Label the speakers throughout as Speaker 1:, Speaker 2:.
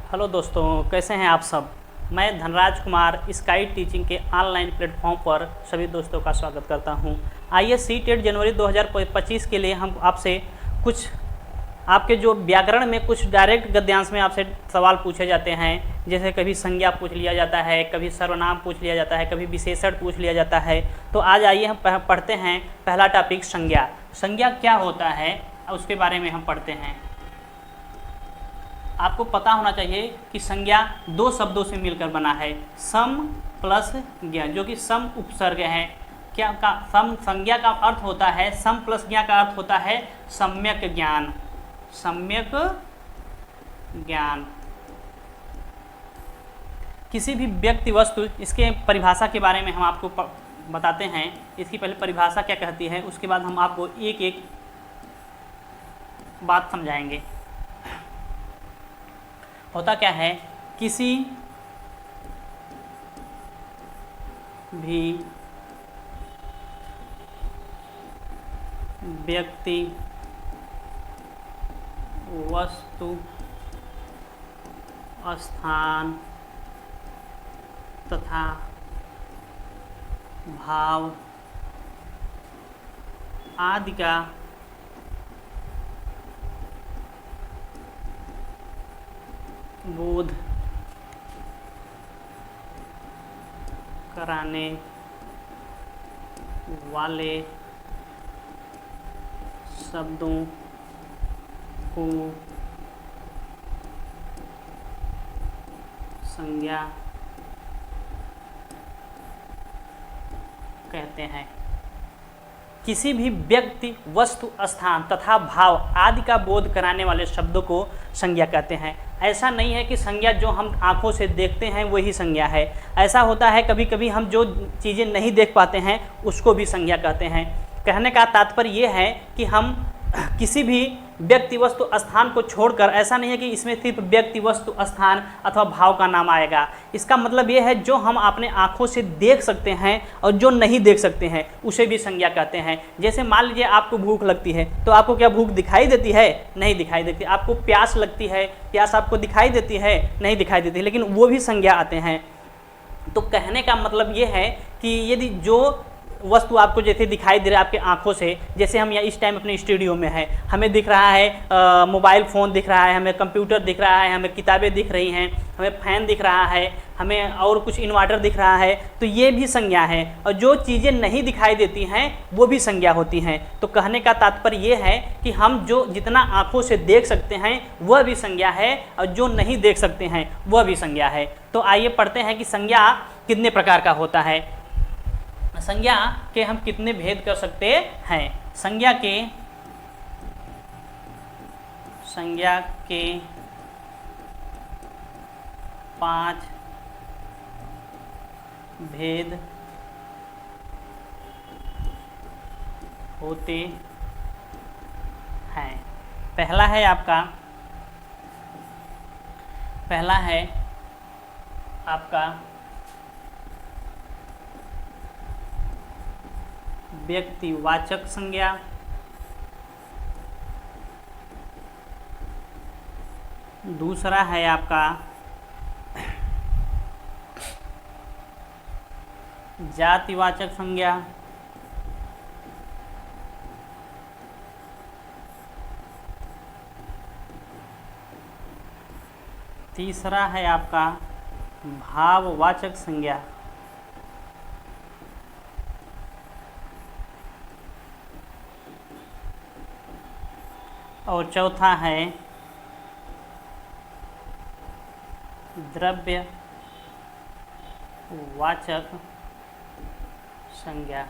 Speaker 1: Hello दोस्तों, कैसे हैं आप सब। मैं धनराज कुमार स्काई टीचिंग के ऑनलाइन प्लेटफॉर्म पर सभी दोस्तों का स्वागत करता हूं। आइए सीटेट जनवरी 2025 के लिए हम आपसे कुछ आपके जो व्याकरण में कुछ डायरेक्ट गद्यांश में आपसे सवाल पूछे जाते हैं। जैसे कभी संज्ञा पूछ लिया जाता है, कभी सर्वनाम पूछ लिया जाता है, कभी विशेषण पूछ लिया जाता है। तो आज आइए हम पढ़ते हैं पहला टॉपिक संज्ञा। संज्ञा क्या होता है उसके बारे में हम पढ़ते हैं। आपको पता होना चाहिए कि संज्ञा दो शब्दों से मिलकर बना है, सम प्लस ज्ञा, जो कि सम उपसर्ग है। क्या का सम संज्ञा का अर्थ होता है, सम प्लस ज्ञा का अर्थ होता है सम्यक ज्ञान। सम्यक ज्ञान किसी भी व्यक्ति वस्तु, इसके परिभाषा के बारे में हम आपको बताते हैं। इसकी पहले परिभाषा क्या कहती है, उसके बाद हम आपको एक एक बात समझाएंगे। होता क्या है, किसी भी व्यक्ति वस्तु स्थान तथा भाव आदि का बोध कराने वाले शब्दों को संज्ञा कहते हैं। किसी भी व्यक्ति वस्तु स्थान तथा भाव आदि का बोध कराने वाले शब्दों को संज्ञा कहते हैं। ऐसा नहीं है कि संज्ञा जो हम आँखों से देखते हैं वही संज्ञा है। ऐसा होता है कभी कभी हम जो चीज़ें नहीं देख पाते हैं उसको भी संज्ञा कहते हैं। कहने का तात्पर्य ये है कि हम किसी भी व्यक्ति वस्तु स्थान को छोड़कर, ऐसा नहीं है कि इसमें सिर्फ व्यक्ति वस्तु स्थान अथवा भाव का नाम आएगा। इसका मतलब ये है जो हम अपने आँखों से देख सकते हैं और जो नहीं देख सकते हैं उसे भी संज्ञा कहते हैं। जैसे मान लीजिए आपको भूख लगती है, तो आपको क्या भूख दिखाई देती है? नहीं दिखाई देती। आपको प्यास लगती है, प्यास आपको दिखाई देती है? नहीं दिखाई देती, लेकिन वो भी संज्ञा आते हैं। तो कहने का मतलब ये है कि यदि जो वस्तु आपको जैसे दिखाई दे रहा है आपके आंखों से, जैसे हम यहाँ इस टाइम अपने स्टूडियो में हैं, हमें दिख रहा है मोबाइल फ़ोन दिख रहा है, हमें कंप्यूटर दिख रहा है, हमें किताबें दिख रही हैं, हमें फ़ैन दिख रहा है, हमें और कुछ इन्वर्टर दिख रहा है, तो ये भी संज्ञा है। और जो चीज़ें नहीं दिखाई देती हैं वो भी संज्ञा होती हैं। तो कहने का तात्पर्य ये है कि हम जो जितना आँखों से देख सकते हैं वह भी संज्ञा है और जो नहीं देख सकते हैं वह भी संज्ञा है। तो आइए पढ़ते हैं कि संज्ञा कितने प्रकार का होता है। संज्ञा के हम कितने भेद कर सकते हैं। संज्ञा के 5 भेद होते हैं। पहला है आपका व्यक्तिवाचक संज्ञा। दूसरा है आपका जातिवाचक संज्ञा। तीसरा है आपका भाववाचक संज्ञा। और चौथा है द्रव्यवाचक संज्ञा।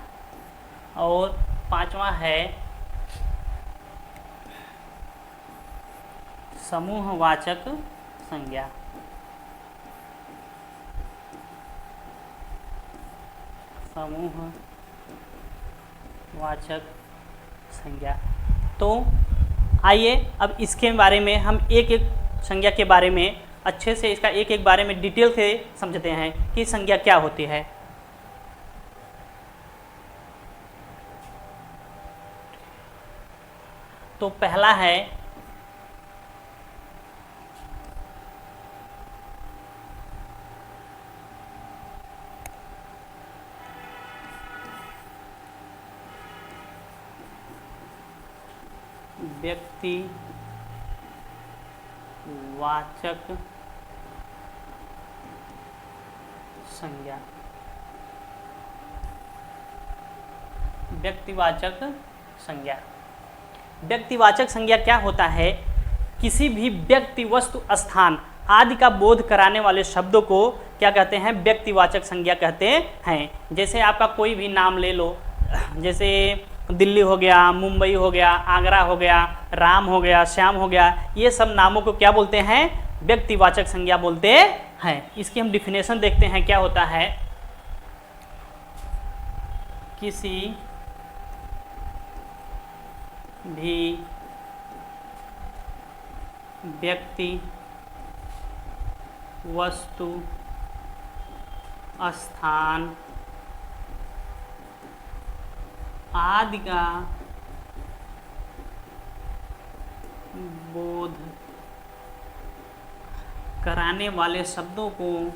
Speaker 1: और पांचवा है समूहवाचक संज्ञा। समूहवाचक संज्ञा। तो आइए अब इसके बारे में हम एक एक संज्ञा के बारे में अच्छे से, इसका एक एक बारे में डिटेल से समझते हैं कि संज्ञा क्या होती है। तो पहला है व्यक्तिवाचक संज्ञा। व्यक्तिवाचक संज्ञा, व्यक्तिवाचक संज्ञा क्या होता है? किसी भी व्यक्ति, वस्तु, स्थान आदि का बोध कराने वाले शब्दों को क्या कहते हैं? व्यक्तिवाचक संज्ञा कहते हैं। जैसे आपका कोई भी नाम ले लो, जैसे दिल्ली हो गया, मुंबई हो गया, आगरा हो गया, राम हो गया, श्याम हो गया, ये सब नामों को क्या बोलते हैं? व्यक्तिवाचक संज्ञा बोलते हैं। इसकी हम डिफिनेशन देखते हैं क्या होता है। किसी भी व्यक्ति, वस्तु, स्थान आदि का बोध कराने वाले शब्दों को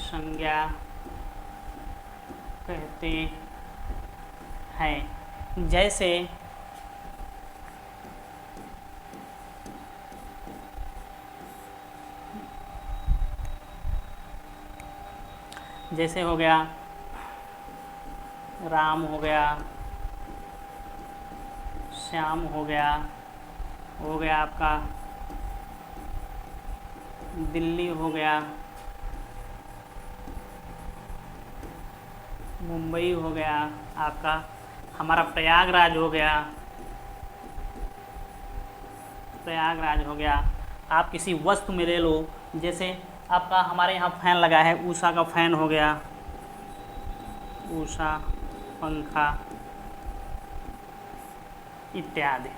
Speaker 1: संज्ञा कहते हैं। जैसे हो गया राम हो गया, श्याम हो गया आपका दिल्ली हो गया, मुंबई हो गया, आपका हमारा प्रयागराज हो गया। आप किसी वस्तु में ले लो, जैसे आपका हमारे यहाँ फैन लगा है, उषा का फैन हो गया, उषा पंखा इत्यादि।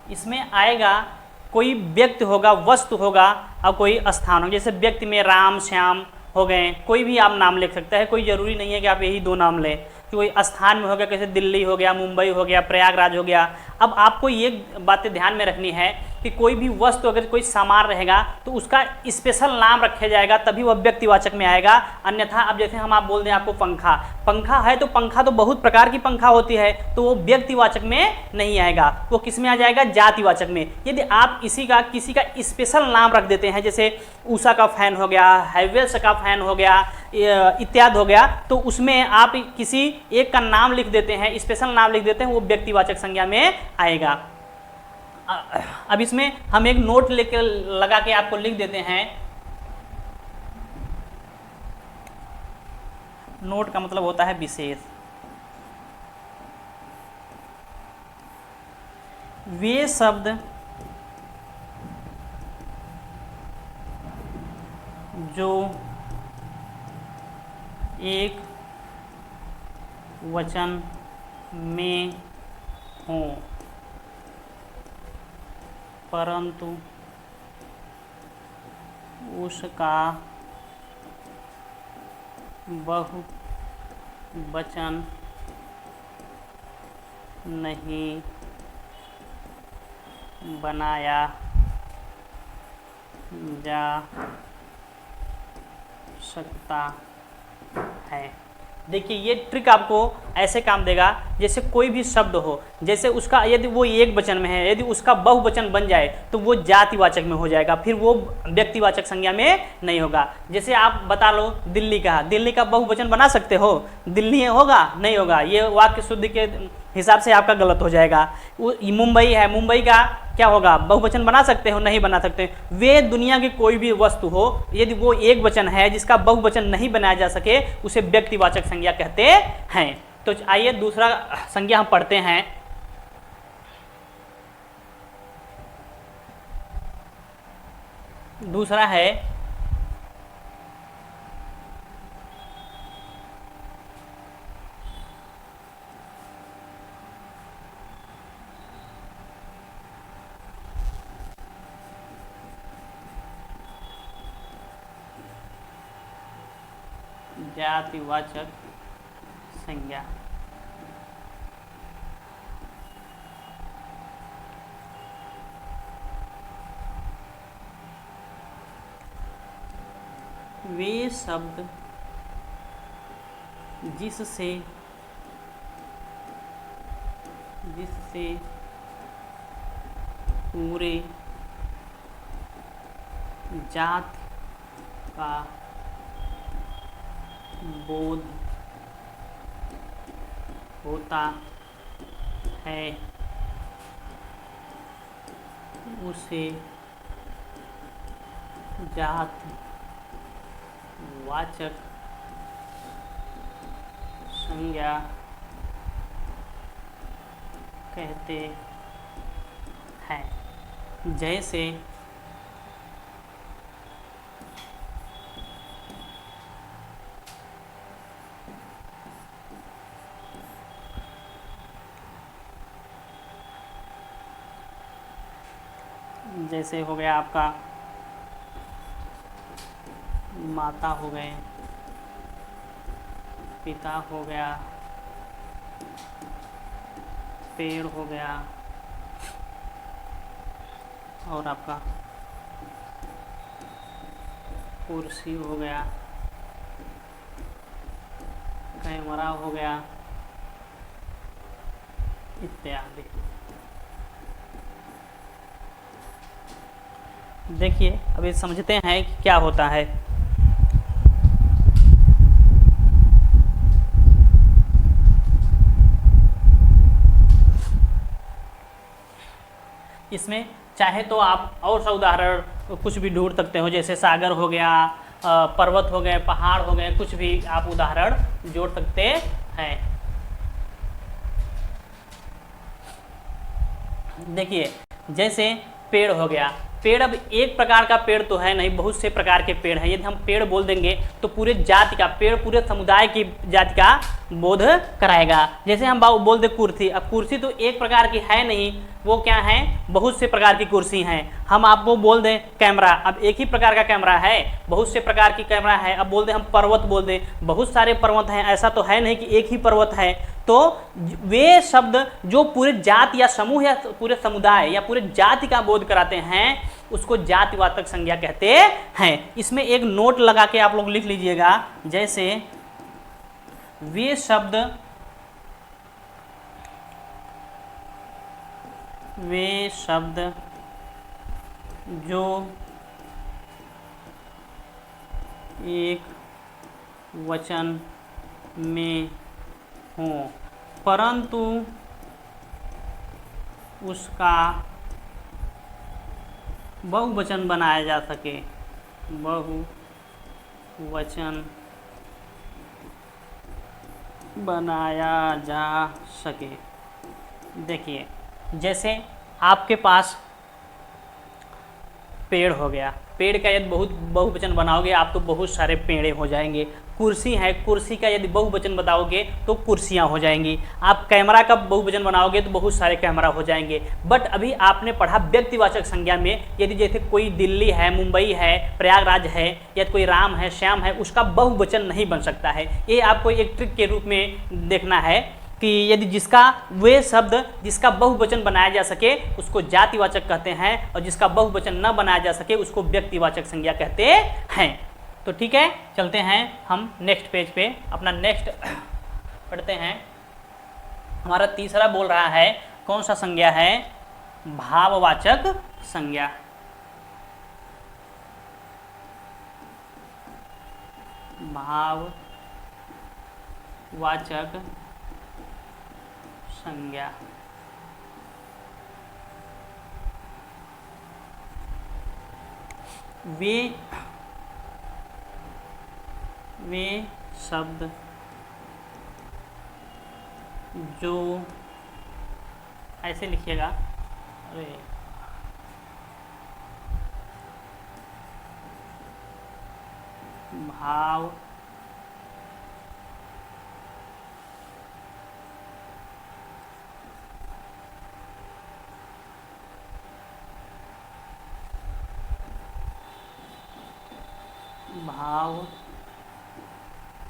Speaker 1: इसमें आएगा कोई व्यक्ति होगा, वस्तु होगा और कोई स्थान होगा। जैसे व्यक्ति में राम, श्याम हो गए, कोई भी आप नाम लिख सकते हैं, कोई ज़रूरी नहीं है कि आप यही दो नाम लें। कोई स्थान में हो गया, जैसे दिल्ली हो गया, मुंबई हो गया, प्रयागराज हो गया। अब आपको ये बातें ध्यान में रखनी है कि कोई भी वस्तु, अगर कोई सामान रहेगा तो उसका स्पेशल नाम रखा जाएगा, तभी वह व्यक्तिवाचक में आएगा। अन्यथा अब जैसे हम आप बोल दें आपको पंखा है, तो पंखा तो बहुत प्रकार की पंखा होती है, तो वो व्यक्तिवाचक में नहीं आएगा, वो किस में आ जाएगा? जातिवाचक में। यदि आप किसी का स्पेशल नाम रख देते हैं, जैसे उषा का फैन हो गया, हैवेल्स का फैन हो गया इत्यादि हो गया, तो उसमें आप किसी एक का नाम लिख देते हैं, स्पेशल नाम लिख देते हैं, वो व्यक्तिवाचक संज्ञा में आएगा। अब इसमें हम एक नोट लेकर लगा के आपको लिख देते हैं। नोट का मतलब होता है विशेष। वे शब्द जो एक वचन में हों परंतु उसका बहुवचन नहीं बनाया जा सकता है। देखिए ये ट्रिक आपको ऐसे काम देगा, जैसे कोई भी शब्द हो, जैसे उसका यदि वो एक वचन में है, यदि उसका बहुवचन बन जाए तो वो जातिवाचक में हो जाएगा, फिर वो व्यक्तिवाचक संज्ञा में नहीं होगा। जैसे आप बता लो दिल्ली का बहुवचन बना सकते हो? दिल्ली होगा? नहीं होगा, ये वाक्य शुद्धि के हिसाब से आपका गलत हो जाएगा। मुंबई है, मुंबई का क्या होगा? बहुवचन बना सकते हो? नहीं बना सकते। वे दुनिया की कोई भी वस्तु हो, यदि वो एक वचन है जिसका बहुवचन नहीं बनाया जा सके, उसे व्यक्तिवाचक संज्ञा कहते हैं। तो आइए दूसरा संज्ञा हम पढ़ते हैं। दूसरा है जातिवाचक संज्ञा। वे शब्द जिससे पूरे जात का बोध होता है उसे जात वाचक संज्ञा कहते हैं। जैसे हो गया आपका माता हो गए, पिता हो गया, पेड़ हो गया, और आपका कुर्सी हो गया, कैमरा हो गया, इत्यादि। देखिए अभी समझते हैं कि क्या होता है। इसमें चाहे तो आप और सा उदाहरण कुछ भी ढूंढ सकते हो, जैसे सागर हो गया, पर्वत हो गए, पहाड़ हो गए, कुछ भी आप उदाहरण जोड़ सकते हैं। देखिए जैसे पेड़ हो गया, पेड़ अब एक प्रकार का पेड़ तो है नहीं, बहुत से प्रकार के पेड़ हैं। यदि हम पेड़ बोल देंगे तो पूरे जाति का पेड़, पूरे समुदाय की जाति का बोध कराएगा। जैसे हम बोल दे कुर्सी, अब कुर्सी तो एक प्रकार की है नहीं, वो क्या है, बहुत से प्रकार की कुर्सी हैं। हम आपको बोल दें कैमरा, अब एक ही प्रकार का कैमरा है, बहुत से प्रकार की कैमरा है। अब बोल दें हम पर्वत बोल दें, बहुत सारे पर्वत हैं, ऐसा तो है नहीं कि एक ही पर्वत है। तो वे शब्द जो पूरे जाति या समूह या पूरे समुदाय या पूरे जाति का बोध कराते हैं, उसको जातिवाचक संज्ञा कहते हैं। इसमें एक नोट लगा के आप लोग लिख लीजिएगा, जैसे वे शब्द जो एक वचन में हो परंतु उसका बहुवचन बनाया जा सके, बहुवचन बनाया जा सके। देखिए जैसे आपके पास पेड़ हो गया, पेड़ का यदि बहुवचन बनाओगे आप तो बहुत सारे पेड़े हो जाएंगे। कुर्सी है, कुर्सी का यदि बहुवचन बताओगे तो कुर्सियां हो जाएंगी। आप कैमरा का बहुवचन बनाओगे तो बहुत सारे कैमरा हो जाएंगे। बट अभी आपने पढ़ा व्यक्तिवाचक संज्ञा में, यदि जैसे कोई दिल्ली है, मुंबई है, प्रयागराज है, या कोई राम है, श्याम है, उसका बहुवचन नहीं बन सकता है। ये आपको एक ट्रिक के रूप में देखना है कि यदि वे शब्द जिसका बहुवचन बनाया जा सके उसको जातिवाचक कहते हैं, और जिसका बहुवचन न बनाया जा सके उसको व्यक्तिवाचक संज्ञा कहते हैं। तो ठीक है, चलते हैं हम नेक्स्ट पेज पे, अपना नेक्स्ट पढ़ते हैं। हमारा तीसरा बोल रहा है, कौन सा संज्ञा है, भाववाचक संज्ञा। भाववाचक संज्ञा। वे शब्द जो, ऐसे लिखिएगा, अरे भाव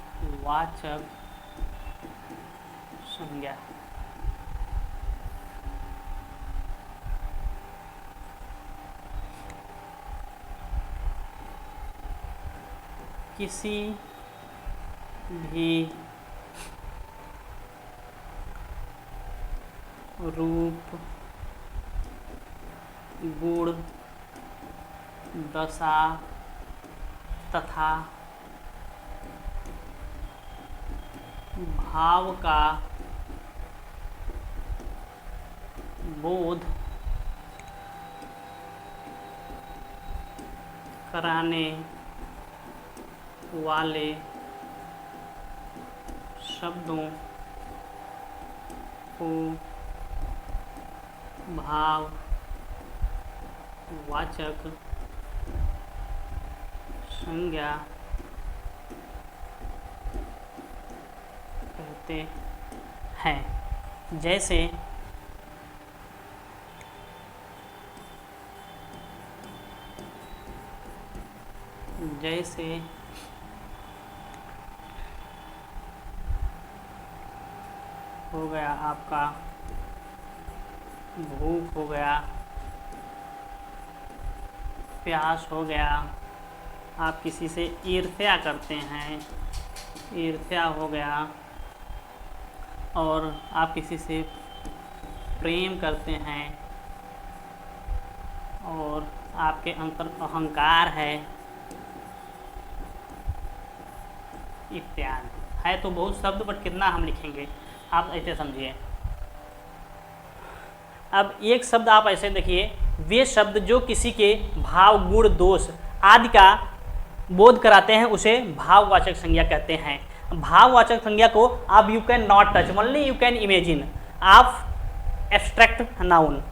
Speaker 1: भाववाचक संज्ञा। किसी भी रूप, गुण, दशा तथा भाव का बोध कराने वाले शब्दों को भाववाचक संज्ञा कहते हैं। जैसे जैसे हो गया आपका भूख हो गया, प्यास हो गया, आप किसी से ईर्ष्या करते हैं, ईर्ष्या हो गया, और आप किसी से प्रेम करते हैं, और आपके अंतर अहंकार है इत्यादि। है तो बहुत शब्द, बट कितना हम लिखेंगे, आप ऐसे समझिए। अब एक शब्द आप ऐसे देखिए, वे शब्द जो किसी के भाव, गुण, दोष आदि का बोध कराते हैं उसे भाववाचक संज्ञा कहते हैं। भाववाचक संज्ञा को आप you can not touch, only you can imagine. आप एब्स्ट्रैक्ट नाउन,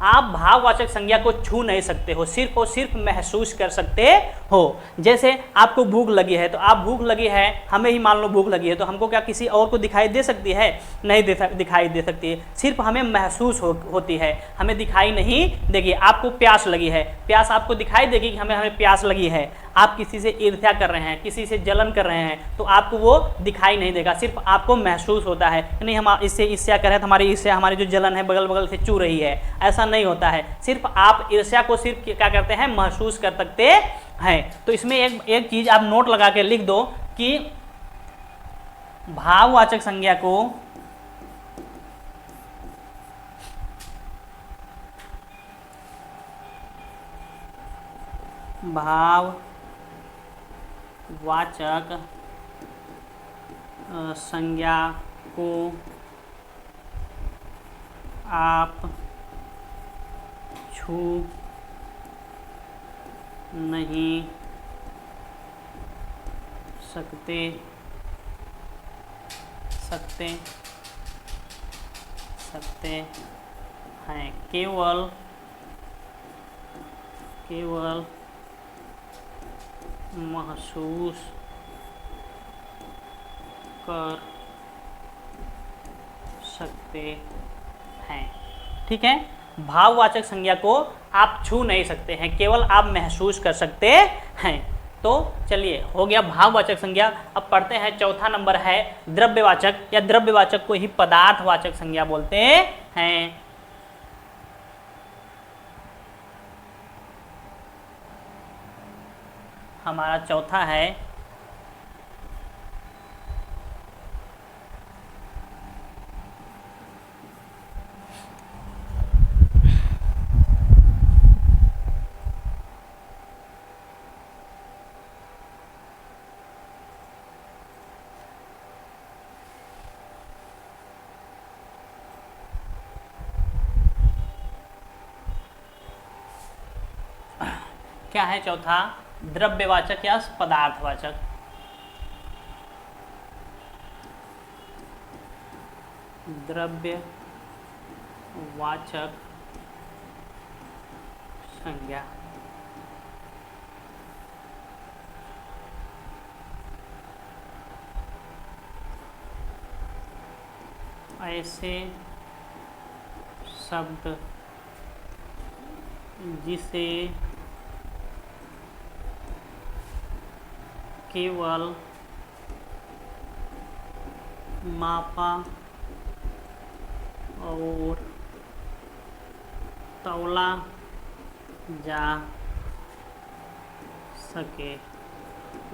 Speaker 1: आप भाववाचक संज्ञा को छू नहीं सकते हो, सिर्फ और सिर्फ महसूस कर सकते हो। जैसे आपको भूख लगी है, तो आप भूख लगी है, हमें ही मान लो भूख लगी है, तो हमको क्या किसी और को दिखाई दे सकती है? नहीं दिखाई दे सकती है, सिर्फ हमें महसूस होती है, हमें दिखाई नहीं देगी। आपको प्यास लगी है, प्यास आपको दिखाई देगी कि हमें प्यास लगी है। आप किसी से ईर्ष्या कर रहे हैं, किसी से जलन कर रहे हैं, तो आपको वो दिखाई नहीं देगा, सिर्फ आपको महसूस होता है कि नहीं हम इससे ईर्ष्या कर रहे हैं, तो हमारी ईर्ष्या, हमारी जो जलन है बगल बगल से चू रही है। ऐसा नहीं होता है, सिर्फ आप ईर्ष्या को सिर्फ क्या करते हैं, महसूस कर सकते हैं। तो इसमें एक चीज आप नोट लगा के लिख दो कि भाववाचक संज्ञा को भाववाचक संज्ञा को आप छू नहीं सकते हैं, केवल महसूस कर सकते हैं। ठीक है, भाववाचक संज्ञा को आप छू नहीं सकते हैं, केवल आप महसूस कर सकते हैं। तो चलिए, हो गया भाववाचक संज्ञा। अब पढ़ते हैं, चौथा नंबर है द्रव्यवाचक, या द्रव्यवाचक को ही पदार्थवाचक संज्ञा बोलते हैं। हमारा चौथा है क्या है चौथा? द्रव्यवाचक या पदार्थवाचक। द्रव्यवाचक संज्ञा ऐसे शब्द जिसे केवल मापा और तौला जा सके।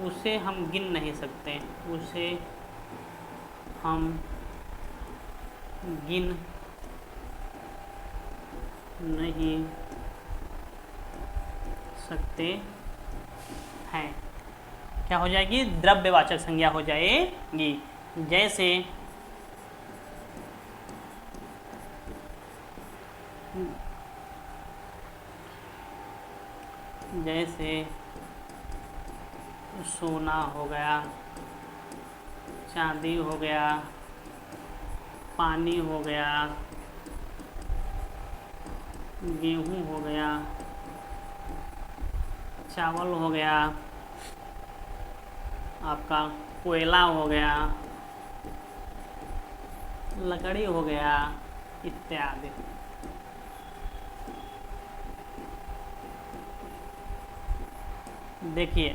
Speaker 1: उसे हम गिन नहीं सकते, उसे हम गिन नहीं सकते हैं। क्या हो जाएगी? द्रव्यवाचक संज्ञा हो जाएगी। जैसे सोना हो गया, चांदी हो गया, पानी हो गया, गेहूं हो गया, चावल हो गया, आपका कोयला हो गया, लकड़ी हो गया, इत्यादि। देखिए,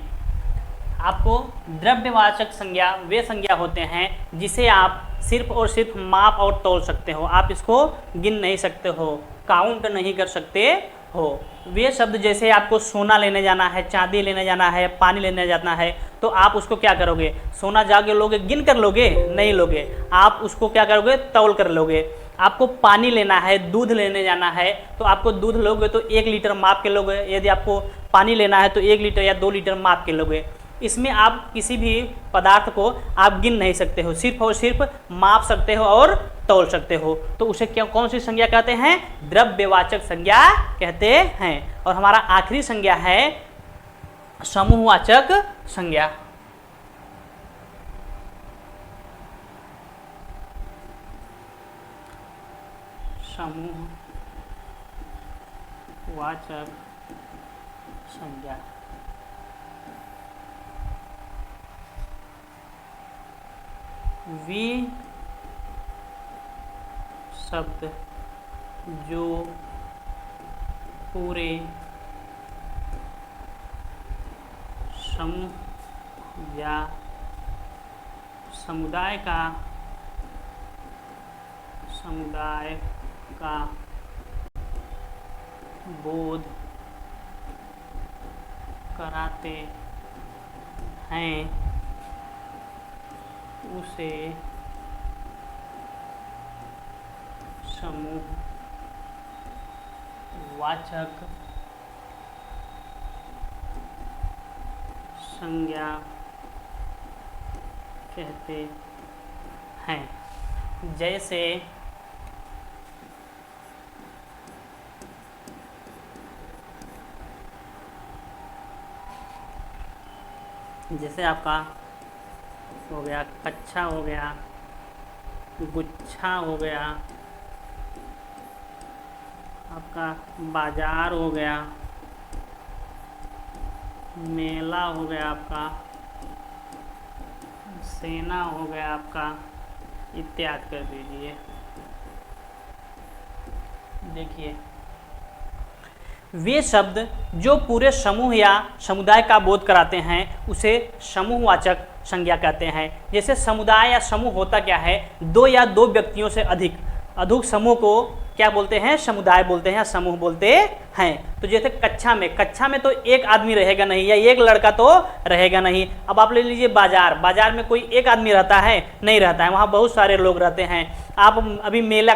Speaker 1: आपको द्रव्यवाचक संज्ञा वे संज्ञा होते हैं जिसे आप सिर्फ और सिर्फ माप और तौल सकते हो, आप इसको गिन नहीं सकते हो, काउंट नहीं कर सकते हो। वे शब्द जैसे आपको सोना लेने जाना है, चांदी लेने जाना है, पानी लेने जाना है, तो आप उसको क्या करोगे? सोना जाके लोगे, गिन कर लोगे? नहीं लोगे, आप उसको क्या करोगे? तौल कर लोगे। आपको पानी लेना है, दूध लेने जाना है, तो आपको दूध लोगे तो 1 लीटर माप के लोगे, यदि आपको पानी लेना है तो 1 लीटर या 2 लीटर माप के लोगे। इसमें आप किसी भी पदार्थ को आप गिन नहीं सकते हो, सिर्फ और सिर्फ माप सकते हो और तौल सकते हो। तो उसे क्या, कौन सी संज्ञा कहते हैं? द्रव्यवाचक संज्ञा कहते हैं। और हमारा आखिरी संज्ञा है समूहवाचक संज्ञा। समूहवाचक संज्ञा। वे शब्द जो पूरे समूह या समुदाय का बोध कराते हैं उसे समूहवाचक संज्ञा कहते हैं। जैसे आपका हो गया कच्छा, हो गया गुच्छा, हो गया आपका बाजार, हो गया मेला, हो गया आपका सेना, हो गया आपका इत्यादि कर दीजिए। देखिए, वे शब्द जो पूरे समूह या समुदाय का बोध कराते हैं उसे समूहवाचक संज्ञा कहते हैं। जैसे समुदाय या समूह होता क्या है? 2 या 2 व्यक्तियों से अधिक समूह को क्या बोलते हैं? समुदाय बोलते हैं या समूह बोलते हैं। तो जैसे कक्षा में तो एक आदमी रहेगा नहीं या एक लड़का तो रहेगा नहीं। अब आप ले लीजिए बाजार में कोई एक आदमी रहता है? नहीं रहता है, वहाँ बहुत सारे लोग रहते हैं। आप अभी मेला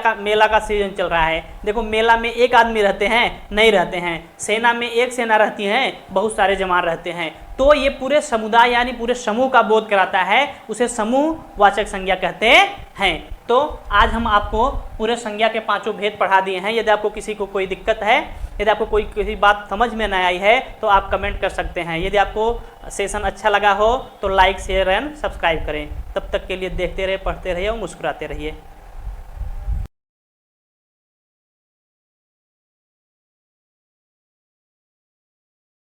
Speaker 1: का सीजन चल रहा है, देखो मेला में एक आदमी रहते हैं? नहीं रहते हैं। सेना में एक सेना रहती है, बहुत सारे जवान रहते हैं। तो ये पूरे समुदाय यानी पूरे समूह का बोध कराता है, उसे समूहवाचक संज्ञा कहते हैं। तो आज हम आपको पूरे संज्ञा के 5 भेद पढ़ा दिए हैं। यदि आपको किसी को कोई दिक्कत है, यदि आपको किसी बात समझ में न आई है तो आप कमेंट कर सकते हैं। यदि आपको सेशन अच्छा लगा हो तो लाइक, शेयर एंड सब्सक्राइब करें। तब तक के लिए देखते रहिए, पढ़ते रहिए और मुस्कुराते रहिए।